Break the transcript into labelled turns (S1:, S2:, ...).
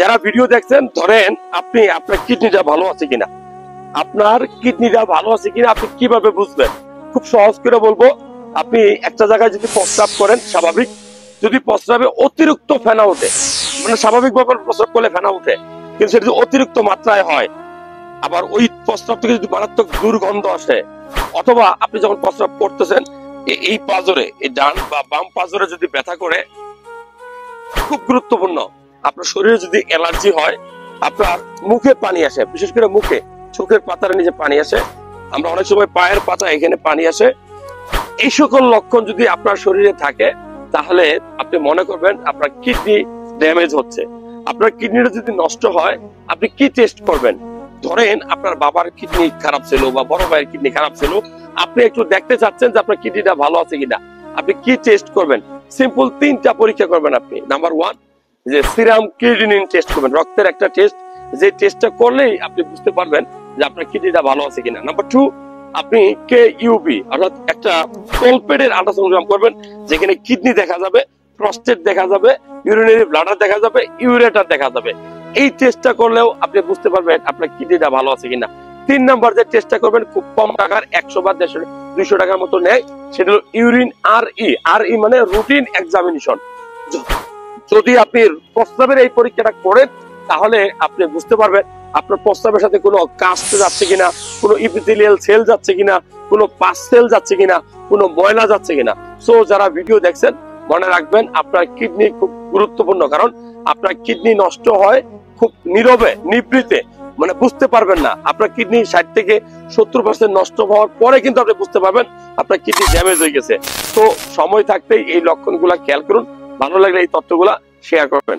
S1: যারা ভিডিও দেখছেন, ধরেন আপনি আপনার কিডনিটা ভালো আছে কিনা, আপনার কিডনিটা ভালো আছে কিনা আপনি কিভাবে বুঝবেন? খুব সহজ করে বলবো, আপনি একটা জায়গায় যদি প্রস্রাব করেন, স্বাভাবিক, যদি প্রস্রাবে অতিরিক্ত ফেনা ওঠে, মানে স্বাভাবিকভাবে প্রস্রাব করলে ফেনা ওঠে, কিন্তু সেটা যদি অতিরিক্ত মাত্রায় হয়, আবার ওই প্রস্রাব থেকে যদি মারাত্মক দুর্গন্ধ আসে, অথবা আপনি যখন প্রস্রাব করতেছেন এই পাজরে, এই ডান বা বাম পাজরে যদি ব্যথা করে, খুব গুরুত্বপূর্ণ, আপনার শরীরে যদি অ্যালার্জি হয়, আপনার মুখে পানি আসে, বিশেষ করে মুখে, চোখের পাতার নিচে পানি আসে, আমরা অনেক সময় পায়ের পাতা এখানে পানি আসে, এই সকল লক্ষণ যদি আপনার শরীরে থাকে, তাহলে আপনি মনে করবেন আপনার কিডনি ড্যামেজ হচ্ছে। আপনার কিডনিটা যদি নষ্ট হয়, আপনি কি টেস্ট করবেন? ধরেন আপনার বাবার কিডনি খারাপ ছিল বা বড় ভাইয়ের কিডনি খারাপ ছিল, আপনি একটু দেখতে চাচ্ছেন যে আপনার কিডনিটা ভালো আছে কিনা, আপনি কি টেস্ট করবেন? সিম্পল 3টা পরীক্ষা করবেন আপনি। নাম্বার 1, যে সিরাম ক্রিয়েটিনিন টেস্ট করবেন, রক্তের একটা টেস্ট, যে টেস্টটা করলেই আপনি বুঝতে পারবেন যে আপনার কিডনিটা ভালো আছে কিনা। নাম্বার 2, আপনি KUB অর্থাৎ একটা কোলপেডের আল্ট্রাসোনোগ্রাম করবেন, যেখানে কিডনি দেখা যাবে, প্রস্টেট দেখা যাবে, ইউরিনারি ব্লাডার দেখা যাবে, ইউরেটার দেখা যাবে। এই টেস্টটা করলেও আপনি বুঝতে পারবেন আপনার কিডনিটা ভালো আছে কিনা। 3 নাম্বার যে টেস্টটা করবেন, খুব কম টাকার, 100 বা 200 টাকার মতো নেয়, সেটা হলো ইউরিন RE মানে রুটিন এক্সামিনেশন। যদি আপনি প্রস্রাবের এই পরীক্ষাটা করেন, তাহলে আপনি বুঝতে পারবেন আপনার প্রস্রাবের সাথে কোনো কাস্ট যাচ্ছে কিনা, কোনো ইপিথেলিয়াল সেল যাচ্ছে কিনা, কোনো পাস সেল যাচ্ছে কিনা, কোনো ময়লা যাচ্ছে কিনা। সো যারা ভিডিও দেখছেন, মনে রাখবেন আপনার কিডনি খুব গুরুত্বপূর্ণ, কারণ আপনার কিডনি নষ্ট হয় খুব নীরবে, নিভৃতে, মানে বুঝতে পারবেন না। আপনার কিডনি 60 থেকে 70% নষ্ট হওয়ার পরে কিন্তু আপনি বুঝতে পারবেন আপনার কিডনি ড্যামেজ হয়ে গেছে। তো সময় থাকতেই এই লক্ষণগুলা খেয়াল করুন। ভালো লাগলে এই তথ্যগুলা শেয়ার করবেন।